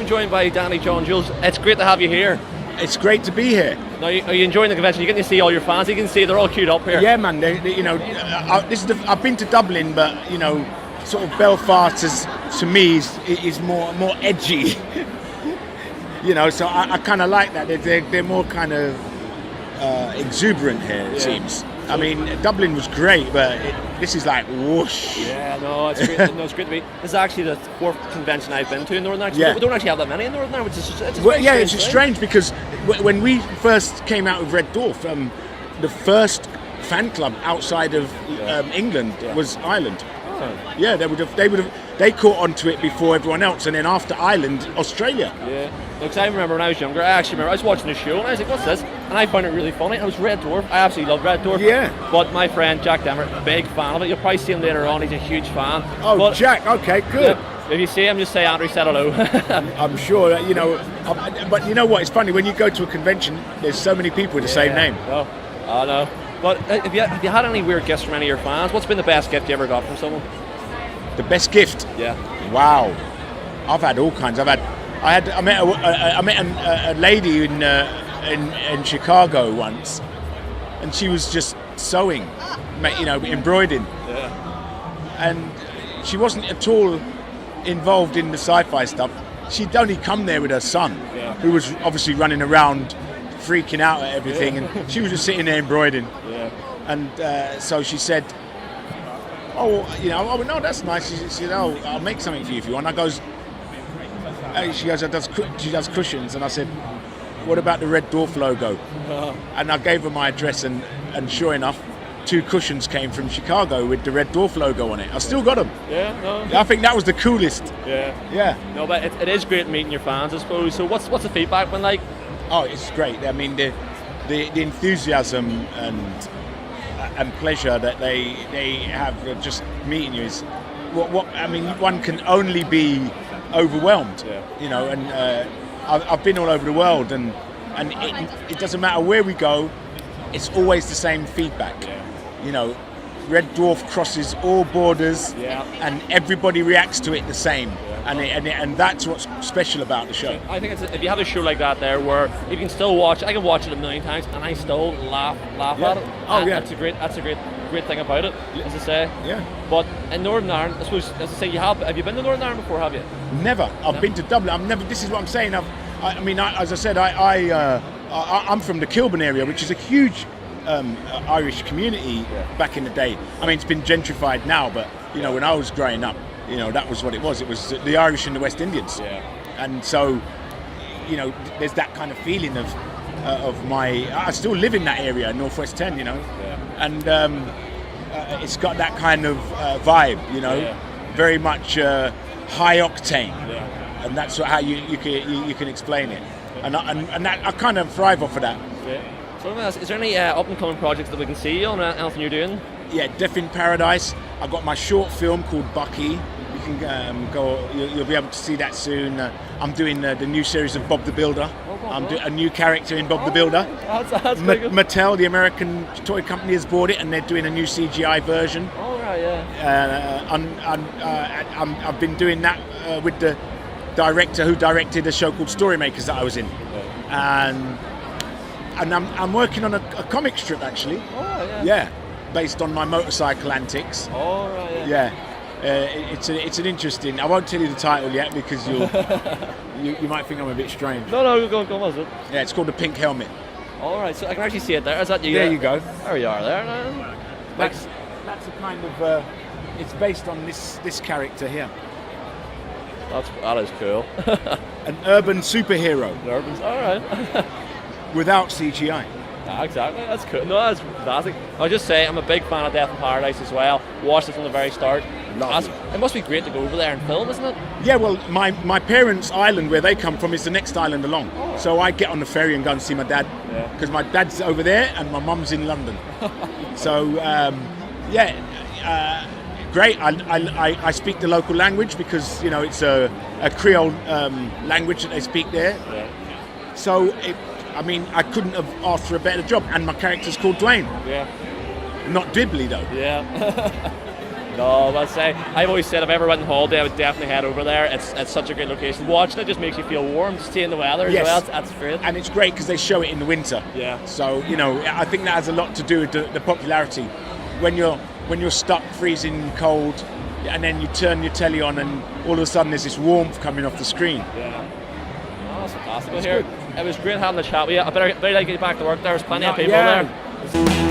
I'm joined by Danny John-Jules. It's great to have you here. It's great to be here. Now, are you enjoying the convention? You're getting to see all your fans. You can see they're all queued up here. Yeah, man. I've been to Dublin, but sort of Belfast to me is more edgy. So I kind of like that. They're more kind of exuberant here. It seems. I mean, Dublin was great, but this is like whoosh. Yeah, no, it's great. It's great to be. This is actually the fourth convention I've been to in Northern Ireland. Yeah. We don't actually have that many in Northern Ireland, which is it's strange because when we first came out of Red Dwarf, the first fan club outside of England was Ireland. Oh. Yeah, they caught onto it before everyone else, and then after Ireland, Australia. Yeah. Because I remember when I was younger, I was watching the show and I was like, what's this? And I found it really funny. And it was Red Dwarf. I absolutely love Red Dwarf. Yeah. But my friend Jack Demmer, big fan of it. You'll probably see him later on. He's a huge fan. Oh, Jack. Okay, good. Yeah, if you see him, just say Andrew said hello. I'm sure that, but you know what? It's funny when you go to a convention. There's so many people with the same name. Oh, I know. But have you had any weird gifts from any of your fans? What's been the best gift you ever got from someone? The best gift? Yeah. Wow. I've had all kinds. I met a lady in Chicago once, and she was just sewing, embroidering. Yeah. And she wasn't at all involved in the sci-fi stuff. She'd only come there with her son, who was obviously running around, freaking out at everything, and she was just sitting there embroidering. Yeah. And so she said, "Oh, no, that's nice." She said, "Oh, I'll make something for you if you want." She goes, she does cushions, and I said, "What about the Red Dwarf logo?" And I gave her my address, and sure enough, 2 cushions came from Chicago with the Red Dwarf logo on it. I still got them. Yeah, no. I think that was the coolest. Yeah. Yeah. No, but it is great meeting your fans, I suppose. So what's the feedback been like? Oh, it's great. I mean, the enthusiasm and pleasure that they have just meeting you is what I mean. One can only be overwhelmed, and I've been all over the world, and it doesn't matter where we go, it's always the same feedback. Red Dwarf crosses all borders, and everybody reacts to it the same, and that's what's special about the show. I think if you have a show like that there where you can still watch, I can watch it a million times and I still laugh at it. Oh, yeah. That's a great thing about it, as I say. Yeah. But in Northern Ireland, I suppose, as I say, have you been to Northern Ireland before? Have you? Never. I've been to Dublin. I've never. This is what I'm saying. As I said, I'm from the Kilburn area, which is a huge Irish community back in the day. I mean, it's been gentrified now, but when I was growing up, that was what it was. It was the Irish and the West Indians. Yeah. And so, there's that kind of feeling of my. I still live in that area, Northwest 10. And it's got that kind of vibe. Very much high octane, and that's how you can explain it. And that, I kind of thrive off of that. Yeah. So is there any up and coming projects that we can see on anything you're doing? Yeah, Death in Paradise. I've got my short film called Bucky. You can go. You'll be able to see that soon. I'm doing the new series of Bob the Builder. I'm doing a new character in Bob the Builder. That's Mattel, the American toy company, has bought it, and they're doing a new CGI version. Oh right, yeah. I've been doing that with the director who directed a show called Storymakers that I was in, and I'm working on a comic strip actually. Oh yeah. Yeah, based on my motorcycle antics. Oh right. Yeah. It's an interesting. I won't tell you the title yet because you might think I'm a bit strange. No, go on, it? Yeah, it's called The Pink Helmet. All right, so I can actually see it there. Is that you? There you go. There you are. There. That's a kind of. It's based on this character here. That is cool. An urban superhero. All right. Without CGI. Exactly, that's cool. No, that's fantastic. I'll just say I'm a big fan of Death in Paradise as well. Watched it from the very start. It must be great to go over there and film, isn't it? Yeah, well, my parents' island, where they come from, is the next island along. Oh. So I get on the ferry and go and see my dad, because my dad's over there and my mum's in London. So, great. I speak the local language because, it's a Creole language that they speak there. Yeah. So, I couldn't have asked for a better job. And my character's called Dwayne. Yeah. Not Dibley, though. Yeah. No, I'll say, I've always said if I ever went on holiday, I would definitely head over there. It's such a great location. Watching it just makes you feel warm, just seeing the weather as well. That's great. And it's great because they show it in the winter. Yeah. So, I think that has a lot to do with the popularity. When you're stuck freezing cold, and then you turn your telly on and all of a sudden there's this warmth coming off the screen. Yeah. Oh, that's fantastic. Well, here, it was great having a chat with you. I better get back to work. There's plenty of people there.